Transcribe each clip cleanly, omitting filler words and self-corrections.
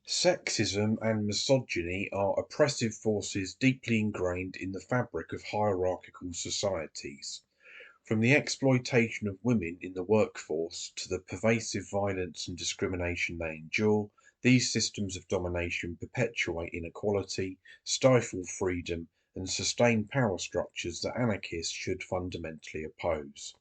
Sexism and misogyny are oppressive forces deeply ingrained in the fabric of hierarchical societies. From the exploitation of women in the workforce to the pervasive violence and discrimination they endure, these systems of domination perpetuate inequality, stifle freedom, and sustain power structures that anarchists should fundamentally oppose.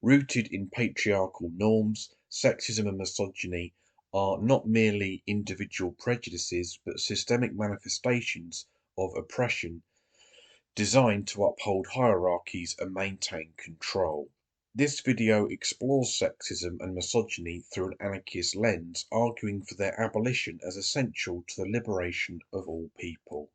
Rooted in patriarchal norms, sexism and misogyny are not merely individual prejudices but systemic manifestations of oppression designed to uphold hierarchies and maintain control. This video explores sexism and misogyny through an anarchist lens, arguing for their abolition as essential to the liberation of all people.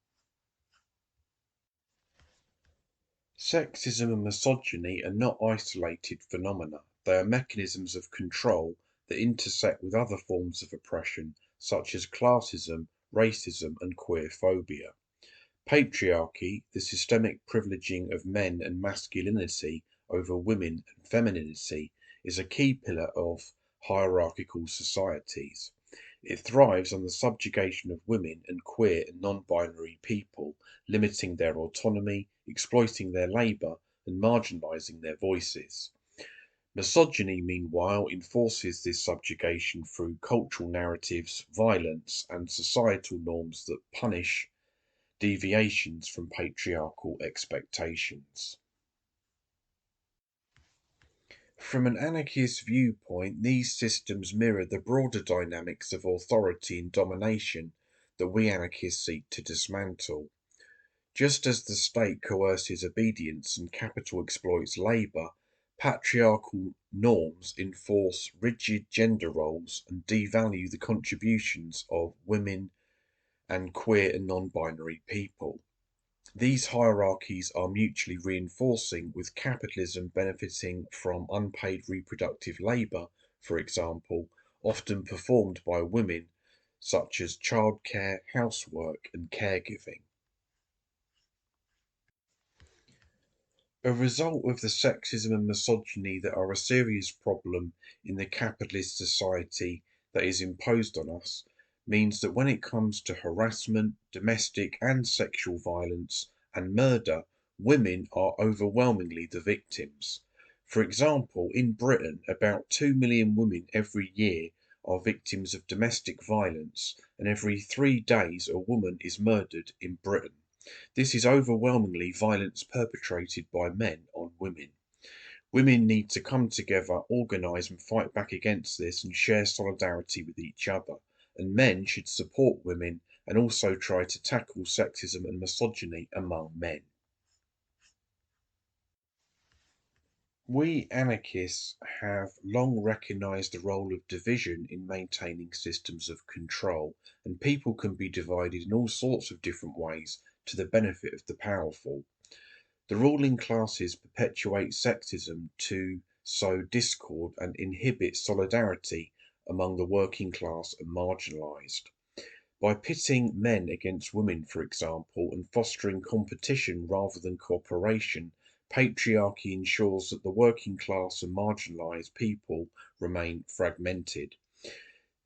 Sexism and misogyny are not isolated phenomena. They are mechanisms of control that intersect with other forms of oppression, such as classism, racism, and queerphobia. Patriarchy, the systemic privileging of men and masculinity over women and femininity, is a key pillar of hierarchical societies. It thrives on the subjugation of women and queer and non-binary people, limiting their autonomy, exploiting their labour, and marginalising their voices. Misogyny, meanwhile, enforces this subjugation through cultural narratives, violence, and societal norms that punish deviations from patriarchal expectations. From an anarchist viewpoint, these systems mirror the broader dynamics of authority and domination that we anarchists seek to dismantle. Just as the state coerces obedience and capital exploits labour, patriarchal norms enforce rigid gender roles and devalue the contributions of women and queer and non-binary people. These hierarchies are mutually reinforcing, with capitalism benefiting from unpaid reproductive labour, for example, often performed by women, such as childcare, housework, and caregiving. A result of the sexism and misogyny that are a serious problem in the capitalist society that is imposed on us means that when it comes to harassment, domestic and sexual violence, and murder, women are overwhelmingly the victims. For example, in Britain, about 2 million women every year are victims of domestic violence, and every 3 days a woman is murdered in Britain. This is overwhelmingly violence perpetrated by men on women. Women need to come together, organise and fight back against this and share solidarity with each other. And men should support women and also try to tackle sexism and misogyny among men. We anarchists have long recognised the role of division in maintaining systems of control, and people can be divided in all sorts of different ways to the benefit of the powerful. The ruling classes perpetuate sexism to sow discord and inhibit solidarity among the working class and marginalised. By pitting men against women, for example, and fostering competition rather than cooperation, patriarchy ensures that the working class and marginalised people remain fragmented.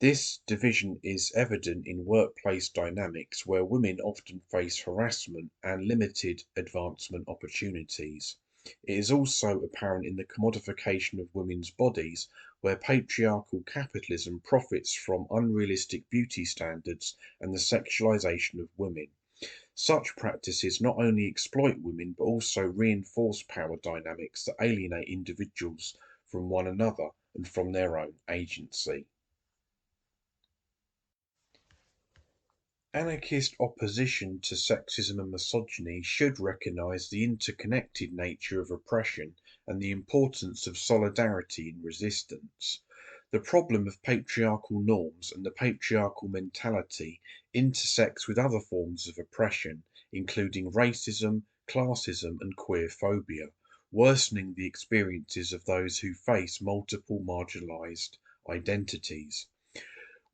This division is evident in workplace dynamics where women often face harassment and limited advancement opportunities. It is also apparent in the commodification of women's bodies, where patriarchal capitalism profits from unrealistic beauty standards and the sexualization of women. Such practices not only exploit women but also reinforce power dynamics that alienate individuals from one another and from their own agency. Anarchist opposition to sexism and misogyny should recognise the interconnected nature of oppression and the importance of solidarity in resistance. The problem of patriarchal norms and the patriarchal mentality intersects with other forms of oppression, including racism, classism, and queerphobia, worsening the experiences of those who face multiple marginalised identities.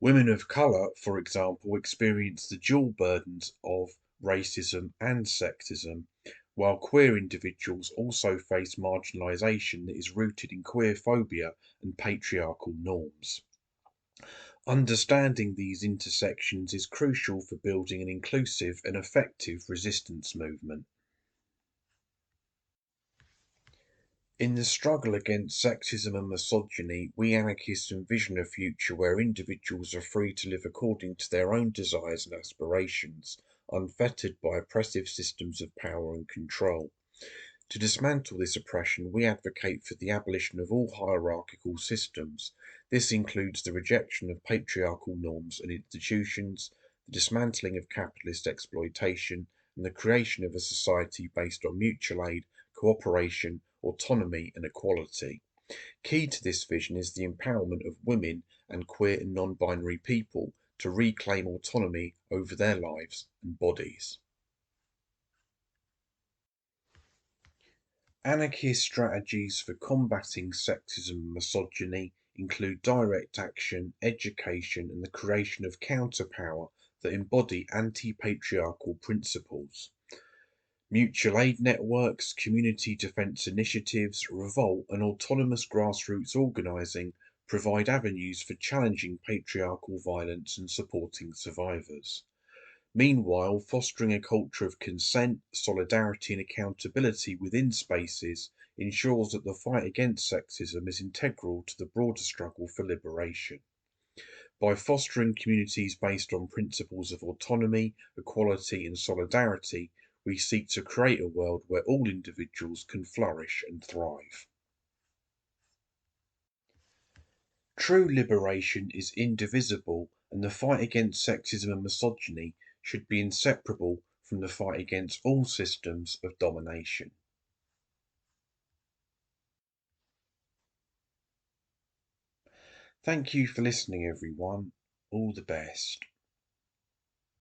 Women of colour, for example, experience the dual burdens of racism and sexism, while queer individuals also face marginalisation that is rooted in queerphobia and patriarchal norms. Understanding these intersections is crucial for building an inclusive and effective resistance movement. In the struggle against sexism and misogyny, we anarchists envision a future where individuals are free to live according to their own desires and aspirations, unfettered by oppressive systems of power and control. To dismantle this oppression, we advocate for the abolition of all hierarchical systems. This includes the rejection of patriarchal norms and institutions, the dismantling of capitalist exploitation, and the creation of a society based on mutual aid, cooperation, autonomy, and equality. Key to this vision is the empowerment of women and queer and non binary people to reclaim autonomy over their lives and bodies. Anarchist strategies for combating sexism and misogyny include direct action, education, and the creation of counterpower that embody anti patriarchal principles. Mutual aid networks, community defence initiatives, revolt, and autonomous grassroots organising provide avenues for challenging patriarchal violence and supporting survivors. Meanwhile, fostering a culture of consent, solidarity, and accountability within spaces ensures that the fight against sexism is integral to the broader struggle for liberation. By fostering communities based on principles of autonomy, equality, and solidarity, we seek to create a world where all individuals can flourish and thrive. True liberation is indivisible, and the fight against sexism and misogyny should be inseparable from the fight against all systems of domination. Thank you for listening, everyone. All the best.